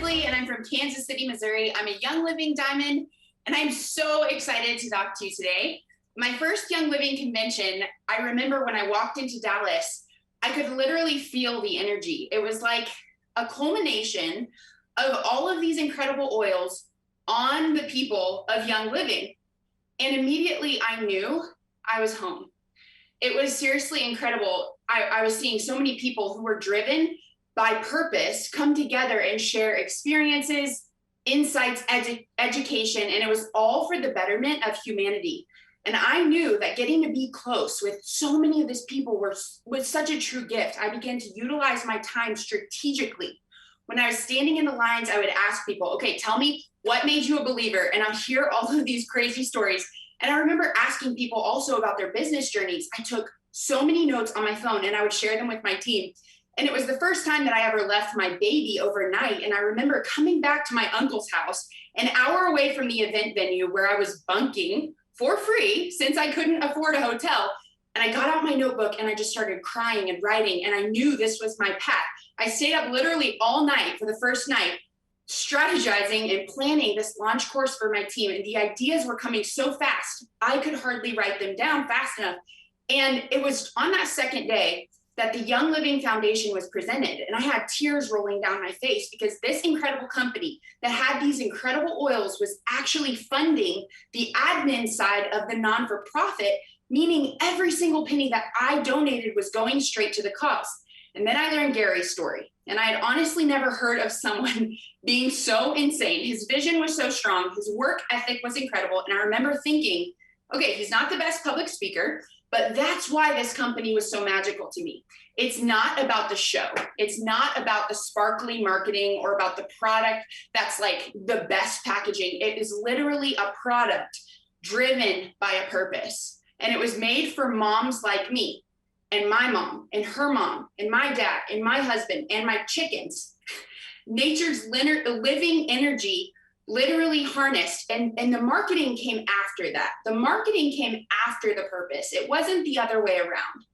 Shipley, and I'm from Kansas City, Missouri. I'm a Young Living Diamond, and I'm so excited to talk to you today. My first Young Living convention, I remember when I walked into Dallas, I could literally feel the energy. It was like a culmination of all of these incredible oils on the people of Young Living. And immediately I knew I was home. It was seriously incredible. I was seeing so many people who were driven by purpose come together and share experiences, insights, education, and it was all for the betterment of humanity. And I knew that getting to be close with so many of these people was such a true gift. I began to utilize my time strategically. When I was standing in the lines, I would ask people, okay, tell me what made you a believer? And I'll hear all of these crazy stories. And I remember asking people also about their business journeys. I took so many notes on my phone and I would share them with my team. And it was the first time that I ever left my baby overnight. And I remember coming back to my uncle's house, an hour away from the event venue where I was bunking for free since I couldn't afford a hotel. And I got out my notebook and I just started crying and writing. And I knew this was my path. I stayed up literally all night for the first night, strategizing and planning this launch course for my team. And the ideas were coming so fast, I could hardly write them down fast enough. And it was on that second day that the Young Living Foundation was presented. And I had tears rolling down my face because this incredible company that had these incredible oils was actually funding the admin side of the non-for-profit, meaning every single penny that I donated was going straight to the cause. And then I learned Gary's story. And I had honestly never heard of someone being so insane. His vision was so strong. His work ethic was incredible. And I remember thinking, okay, he's not the best public speaker, but that's why this company was so magical to me. It's not about the show. It's not about the sparkly marketing or about the product that's like the best packaging. It is literally a product driven by a purpose. And it was made for moms like me and my mom and her mom and my dad and my husband and my chickens. Nature's living energy literally harnessed, and the marketing came after that. The marketing came after the purpose. It wasn't the other way around.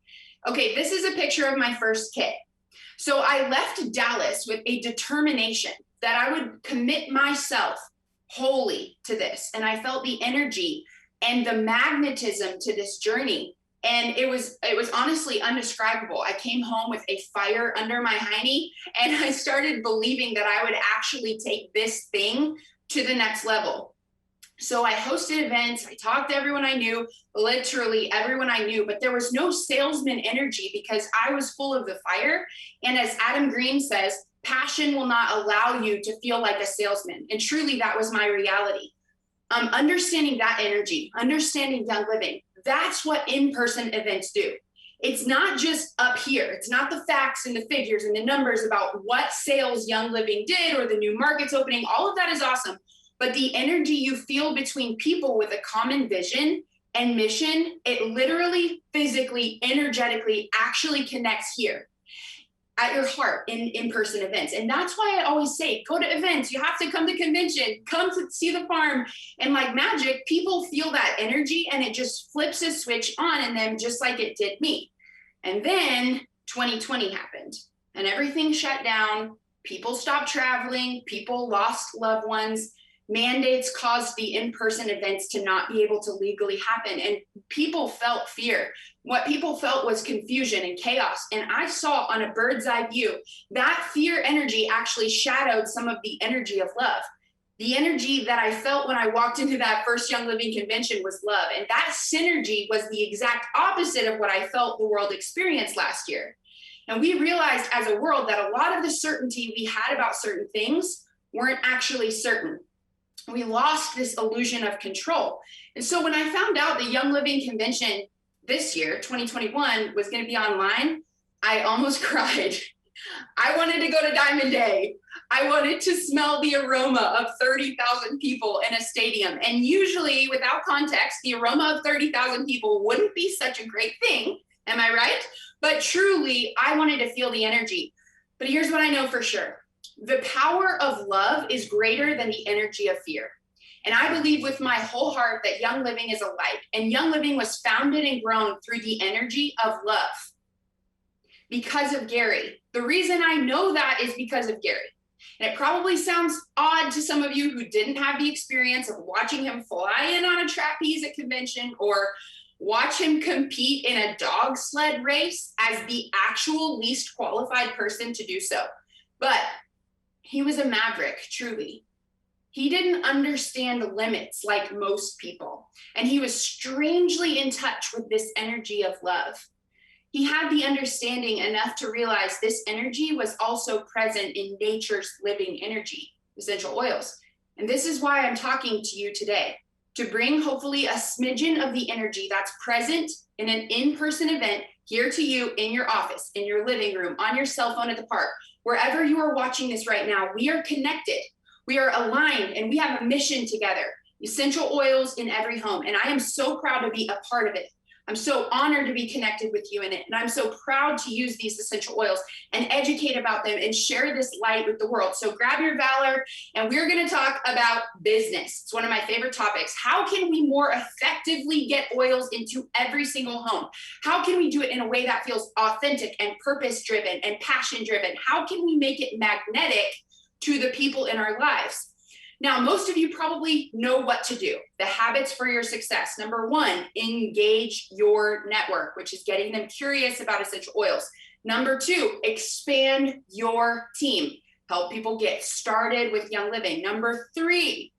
Okay, this is a picture of my first kit. So I left Dallas with a determination that I would commit myself wholly to this. And I felt the energy and the magnetism to this journey. And it was honestly undescribable. I came home with a fire under my hiney, and I started believing that I would actually take this thing to the next level. So I hosted events, I talked to everyone I knew, literally everyone I knew, but there was no salesman energy because I was full of the fire. And as Adam Green says, passion will not allow you to feel like a salesman. And truly that was my reality. Understanding that energy, understanding Young Living, that's what in-person events do. It's not just up here. It's not the facts and the figures and the numbers about what sales Young Living did or the new markets opening. All of that is awesome. But the energy you feel between people with a common vision and mission, it literally, physically, energetically actually connects here at your heart in in-person events. And that's why I always say, go to events. You have to come to convention, come to see the farm. And like magic, people feel that energy and it just flips a switch on in them just like it did me. And then 2020 happened and everything shut down. People stopped traveling. People lost loved ones. Mandates caused the in-person events to not be able to legally happen. And people felt fear. What people felt was confusion and chaos. And I saw on a bird's eye view, that fear energy actually shadowed some of the energy of love. The energy that I felt when I walked into that first Young Living convention was love. And that synergy was the exact opposite of what I felt the world experienced last year. And we realized as a world that a lot of the certainty we had about certain things weren't actually certain. We lost this illusion of control. And so when I found out the Young Living convention this year, 2021, was going to be online, I almost cried. I wanted to go to Diamond Day. I wanted to smell the aroma of 30,000 people in a stadium. And usually, without context, the aroma of 30,000 people wouldn't be such a great thing. Am I right? But truly, I wanted to feel the energy. But here's what I know for sure. The power of love is greater than the energy of fear. And I believe with my whole heart that Young Living is a light. And Young Living was founded and grown through the energy of love because of Gary. The reason I know that is because of Gary. And it probably sounds odd to some of you who didn't have the experience of watching him fly in on a trapeze at convention or watch him compete in a dog sled race as the actual least qualified person to do so. But he was a maverick, truly. He didn't understand the limits like most people, and he was strangely in touch with this energy of love. He had the understanding enough to realize this energy was also present in nature's living energy, essential oils. And this is why I'm talking to you today, to bring hopefully a smidgen of the energy that's present in an in-person event here to you in your office, in your living room, on your cell phone at the park, wherever you are watching this right now. We are connected, we are aligned, and we have a mission together. Essential oils in every home. And I am so proud to be a part of it. I'm so honored to be connected with you in it. And I'm so proud to use these essential oils and educate about them and share this light with the world. So grab your valor, and we're going to talk about business. It's one of my favorite topics. How can we more effectively get oils into every single home? How can we do it in a way that feels authentic and purpose-driven and passion-driven? How can we make it magnetic to the people in our lives? Now, most of you probably know what to do. The habits for your success. Number one, engage your network, which is getting them curious about essential oils. Number two, expand your team. Help people get started with Young Living. Number three,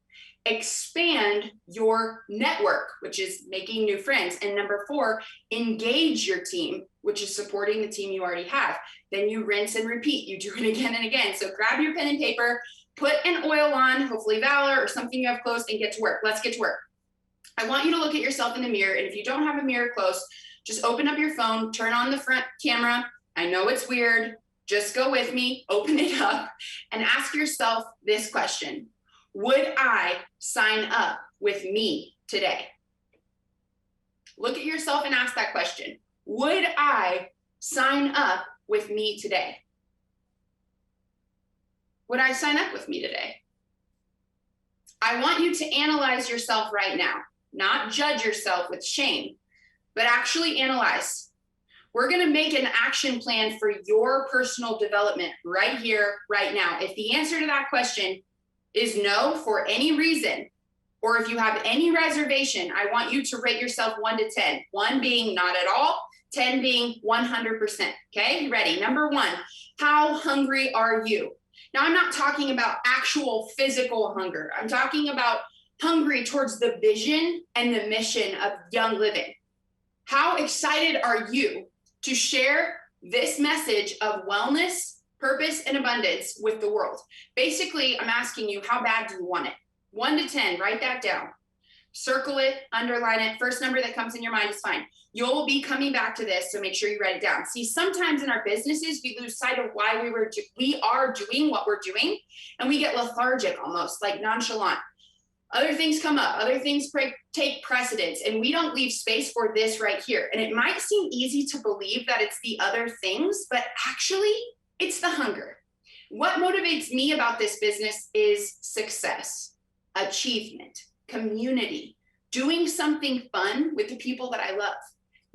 expand your network, which is making new friends. And number four, engage your team, which is supporting the team you already have. Then you rinse and repeat. You do it again and again. So grab your pen and paper, put an oil on, hopefully Valor or something you have close, and get to work. Let's get to work. I want you to look at yourself in the mirror. And if you don't have a mirror close, just open up your phone, turn on the front camera. I know it's weird. Just go with me, open it up, and ask yourself this question. Would I sign up with me today? Look at yourself and ask that question. Would I sign up with me today? Would I sign up with me today? I want you to analyze yourself right now, not judge yourself with shame, but actually analyze. We're going to make an action plan for your personal development right here, right now. If the answer to that question is no for any reason, or if you have any reservation, I want you to rate yourself 1 to 10. 1 being not at all, 10 being 100%. Okay, you ready? Number 1, how hungry are you? Now, I'm not talking about actual physical hunger. I'm talking about hungry towards the vision and the mission of Young Living. How excited are you to share this message of wellness, purpose, and abundance with the world? Basically, I'm asking you, how bad do you want it? 1 to 10, write that down. Circle it, underline it. First number that comes in your mind is fine. You'll be coming back to this, so make sure you write it down. See, sometimes in our businesses, we lose sight of why we are doing what we're doing, and we get lethargic almost, like nonchalant. Other things come up, other things take precedence, and we don't leave space for this right here. And it might seem easy to believe that it's the other things, but actually, it's the hunger. What motivates me about this business is success, achievement, community, doing something fun with the people that I love,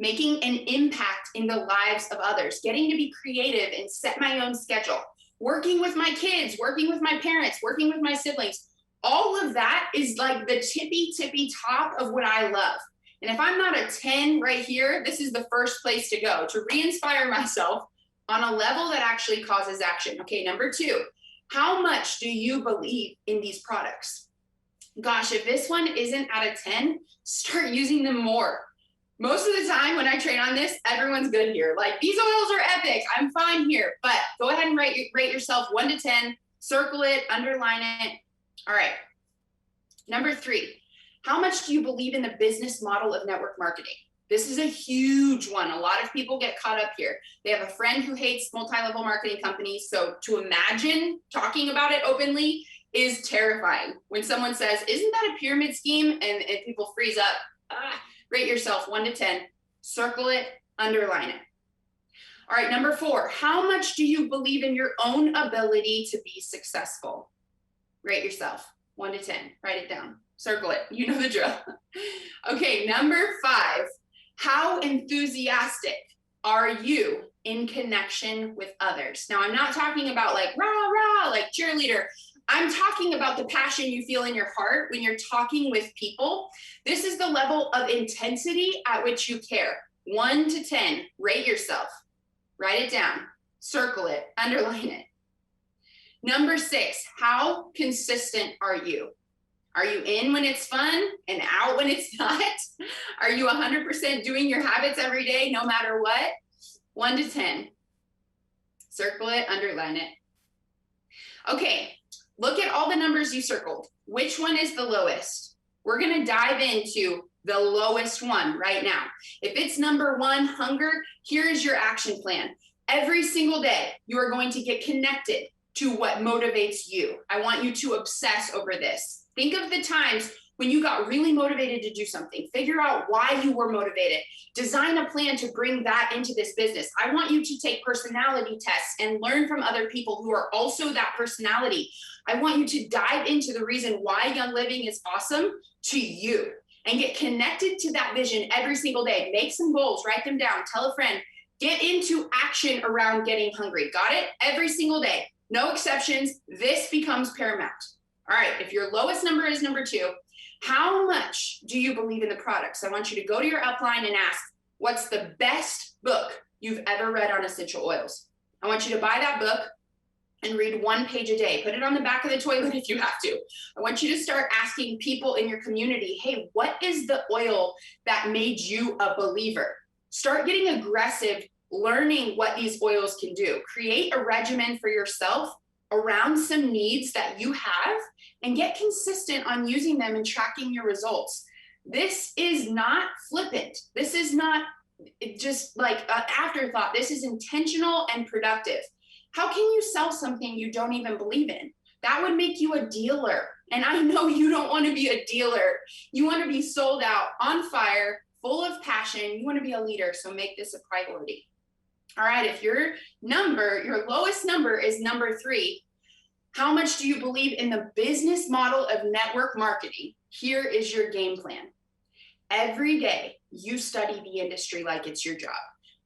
making an impact in the lives of others, getting to be creative and set my own schedule, working with my kids, working with my parents, working with my siblings. All of that is like the tippy top of what I love. And if I'm not a 10 right here, this is the first place to go to re-inspire myself on a level that actually causes action. Okay, number 2, how much do you believe in these products? Gosh, if this one isn't at a 10, start using them more. Most of the time when I train on this, everyone's good here. Like, these oils are epic, I'm fine here. But go ahead and rate yourself 1 to 10, circle it, underline it. All right, number 3, how much do you believe in the business model of network marketing? This is a huge one. A lot of people get caught up here. They have a friend who hates multi-level marketing companies. So to imagine talking about it openly is terrifying. When someone says, isn't that a pyramid scheme? And people freeze up. Rate yourself 1 to 10, circle it, underline it. All right, number 4, how much do you believe in your own ability to be successful? Rate yourself 1 to 10, write it down, circle it, you know the drill. Okay, number 5, how enthusiastic are you in connection with others? Now, I'm not talking about like rah, rah, like cheerleader. I'm talking about the passion you feel in your heart when you're talking with people. This is the level of intensity at which you care. 1 to 10, rate yourself. Write it down, circle it, underline it. Number 6, how consistent are you? Are you in when it's fun and out when it's not? Are you 100% doing your habits every day, no matter what? 1 to 10. Circle it, underline it. Okay, look at all the numbers you circled. Which one is the lowest? We're gonna dive into the lowest one right now. If it's number 1, hunger, here is your action plan. Every single day, you are going to get connected to what motivates you. I want you to obsess over this. Think of the times when you got really motivated to do something. Figure out why you were motivated. Design a plan to bring that into this business. I want you to take personality tests and learn from other people who are also that personality. I want you to dive into the reason why Young Living is awesome to you and get connected to that vision every single day. Make some goals, write them down, tell a friend, get into action around getting hungry. Got it? Every single day, no exceptions. This becomes paramount. All right, if your lowest number is number 2, how much do you believe in the products? I want you to go to your upline and ask, what's the best book you've ever read on essential oils? I want you to buy that book and read 1 page a day. Put it on the back of the toilet if you have to. I want you to start asking people in your community, hey, what is the oil that made you a believer? Start getting aggressive, learning what these oils can do. Create a regimen for yourself around some needs that you have and get consistent on using them and tracking your results. This is not flippant. This is not just like an afterthought. This is intentional and productive. How can you sell something you don't even believe in? That would make you a dealer. And I know you don't want to be a dealer. You want to be sold out, on fire, full of passion. You want to be a leader. So make this a priority. All right, if your lowest number is number 3, how much do you believe in the business model of network marketing? Here is your game plan. Every day, you study the industry like it's your job.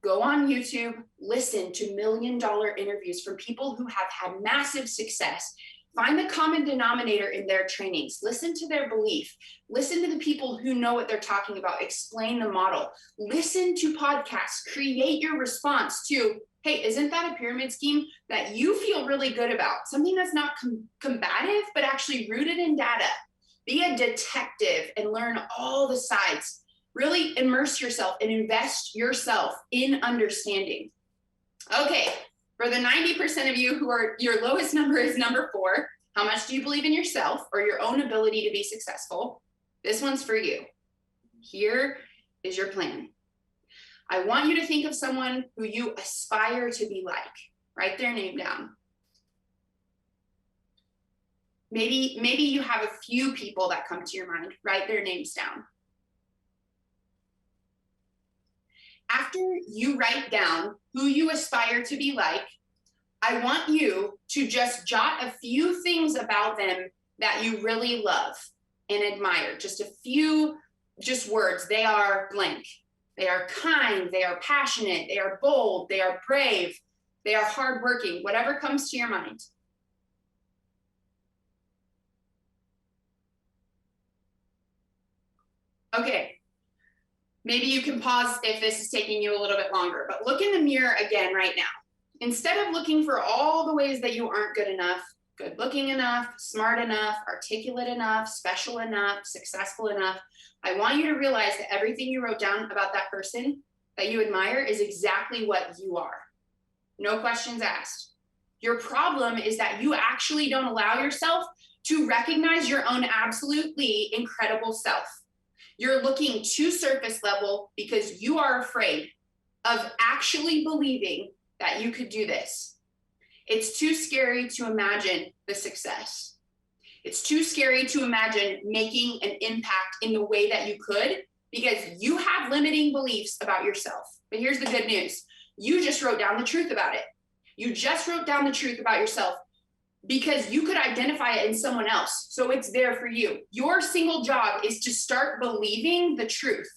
Go on YouTube, listen to $1 million interviews from people who have had massive success. Find the common denominator in their trainings. Listen to their belief. Listen to the people who know what they're talking about. Explain the model. Listen to podcasts. Create your response to, hey, isn't that a pyramid scheme that you feel really good about? Something that's not combative, but actually rooted in data. Be a detective and learn all the sides. Really immerse yourself and invest yourself in understanding. Okay. For the 90% of you who are, your lowest number is number 4. How much do you believe in yourself or your own ability to be successful? This one's for you. Here is your plan. I want you to think of someone who you aspire to be like. Write their name down. Maybe you have a few people that come to your mind. Write their names down. After you write down who you aspire to be like, I want you to just jot a few things about them that you really love and admire. Just a few, words. They are blank. They are kind. They are passionate. They are bold. They are brave. They are hardworking. Whatever comes to your mind. Okay. Maybe you can pause if this is taking you a little bit longer, but look in the mirror again right now. Instead of looking for all the ways that you aren't good enough, good looking enough, smart enough, articulate enough, special enough, successful enough, I want you to realize that everything you wrote down about that person that you admire is exactly what you are. No questions asked. Your problem is that you actually don't allow yourself to recognize your own absolutely incredible self. You're looking too surface level because you are afraid of actually believing that you could do this. It's too scary to imagine the success. It's too scary to imagine making an impact in the way that you could because you have limiting beliefs about yourself. But here's the good news. You just wrote down the truth about it. You just wrote down the truth about yourself because you could identify it in someone else. So it's there for you. Your single job is to start believing the truth.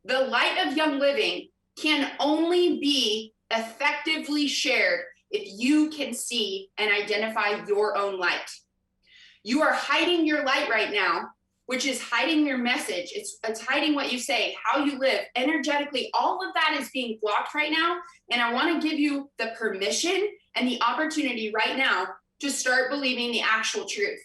The light of Young Living can only be effectively shared if you can see and identify your own light. You are hiding your light right now, which is hiding your message. It's hiding what you say, how you live, energetically. All of that is being blocked right now. And I want to give you the permission and the opportunity right now to start believing the actual truth.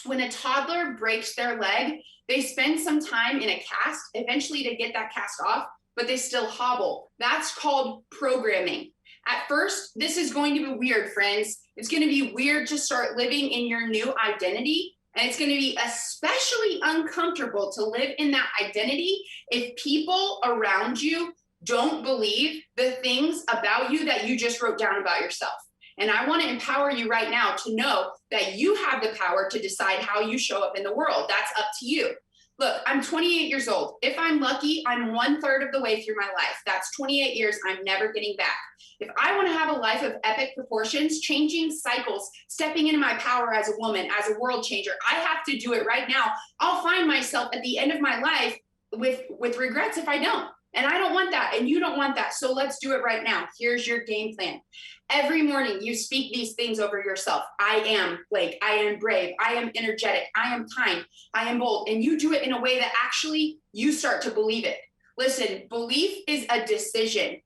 When a toddler breaks their leg, they spend some time in a cast, eventually to get that cast off, but they still hobble. That's called programming. At first, this is going to be weird, friends. It's going to be weird to start living in your new identity. And it's going to be especially uncomfortable to live in that identity if people around you don't believe the things about you that you just wrote down about yourself. And I want to empower you right now to know that you have the power to decide how you show up in the world. That's up to you. Look, I'm 28 years old. If I'm lucky, I'm 1/3 of the way through my life. That's 28 years I'm never getting back. If I want to have a life of epic proportions, changing cycles, stepping into my power as a woman, as a world changer, I have to do it right now. I'll find myself at the end of my life with regrets if I don't. And I don't want that, and you don't want that. So let's do it right now. Here's your game plan. Every morning you speak these things over yourself. I am Blake. I am brave. I am energetic. I am kind. I am bold. And you do it in a way that actually you start to believe it. Listen, belief is a decision.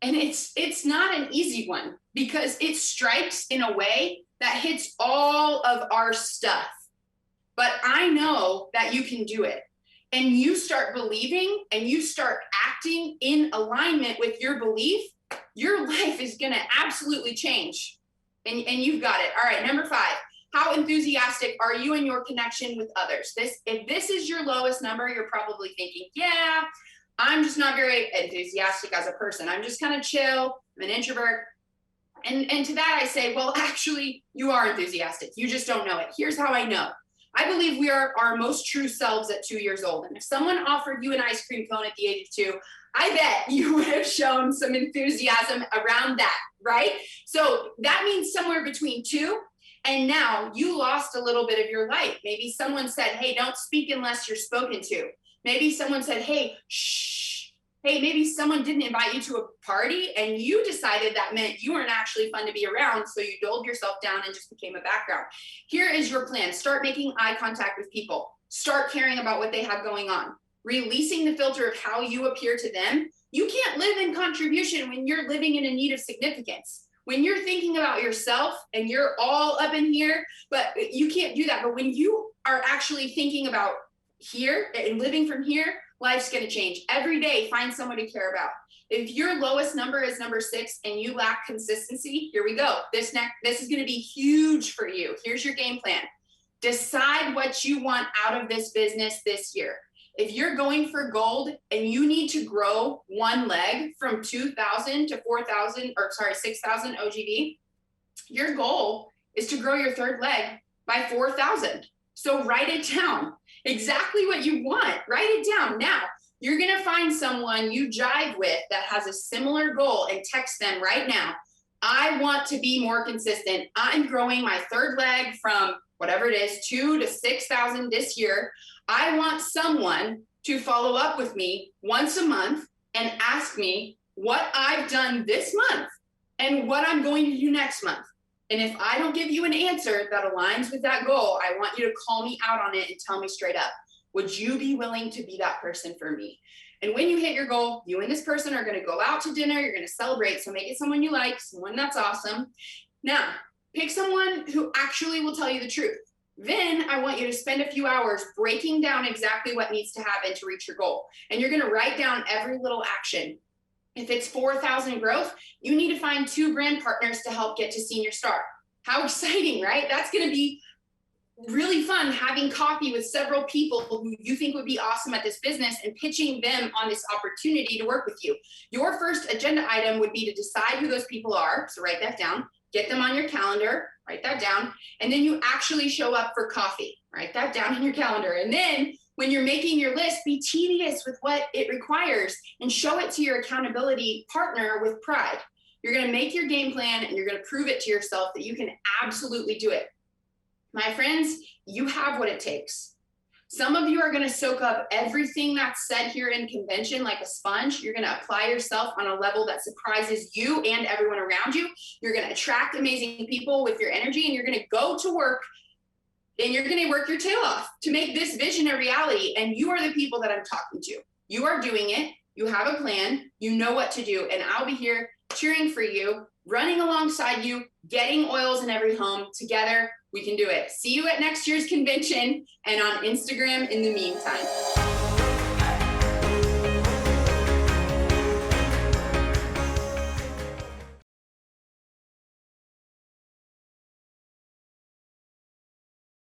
And it's not an easy one because it strikes in a way that hits all of our stuff. But I know that you can do it. And you start believing and you start acting in alignment with your belief, your life is going to absolutely change. And you've got it. All right, number 5. How enthusiastic are you in your connection with others? If this is your lowest number, you're probably thinking, yeah, I'm just not very enthusiastic as a person. I'm just kind of chill. I'm an introvert. And to that I say, well, actually, you are enthusiastic. You just don't know it. Here's how I know. I believe we are our most true selves at 2 years old. And if someone offered you an ice cream cone at the age of 2, I bet you would have shown some enthusiasm around that, right? So that means somewhere between 2 and now you lost a little bit of your light. Maybe someone said, hey, don't speak unless you're spoken to. Maybe someone said, hey, shh. Hey, maybe someone didn't invite you to a party and you decided that meant you weren't actually fun to be around. So you dulled yourself down and just became a background. Here is your plan. Start making eye contact with people. Start caring about what they have going on. Releasing the filter of how you appear to them. You can't live in contribution when you're living in a need of significance. When you're thinking about yourself and you're all up in here, but you can't do that. But when you are actually thinking about here and living from here, life's going to change. Every day, find someone to care about. If your lowest number is number 6 and you lack consistency, here we go. This is going to be huge for you. Here's your game plan. Decide what you want out of this business this year. If you're going for gold and you need to grow one leg from 2,000 to 6,000 OGV, your goal is to grow your third leg by 4,000. So write it down. Exactly what you want. Write it down. Now, you're going to find someone you jive with that has a similar goal and text them right now. I want to be more consistent. I'm growing my third leg from whatever it is, 2 to 6,000 this year. I want someone to follow up with me once a month and ask me what I've done this month and what I'm going to do next month. And if I don't give you an answer that aligns with that goal, I want you to call me out on it and tell me straight up, would you be willing to be that person for me? And when you hit your goal, you and this person are going to go out to dinner. You're going to celebrate. So make it someone you like, someone that's awesome. Now, pick someone who actually will tell you the truth. Then I want you to spend a few hours breaking down exactly what needs to happen to reach your goal. And you're going to write down every little action. If it's 4,000 growth, you need to find 2 brand partners to help get to senior star. How exciting, right? That's going to be really fun, having coffee with several people who you think would be awesome at this business and pitching them on this opportunity to work with you. Your first agenda item would be to decide who those people are. So write that down, get them on your calendar, write that down, and then you actually show up for coffee. Write that down in your calendar. And then when you're making your list, be tedious with what it requires and show it to your accountability partner with pride. You're going to make your game plan and you're going to prove it to yourself that you can absolutely do it. My friends, you have what it takes. Some of you are going to soak up everything that's said here in convention like a sponge. You're going to apply yourself on a level that surprises you and everyone around you. You're going to attract amazing people with your energy, and you're going to go to work and you're going to work your tail off to make this vision a reality. And you are the people that I'm talking to. You are doing it. You have a plan. You know what to do. And I'll be here cheering for you, running alongside you, getting oils in every home. Together, we can do it. See you at next year's convention and on Instagram in the meantime.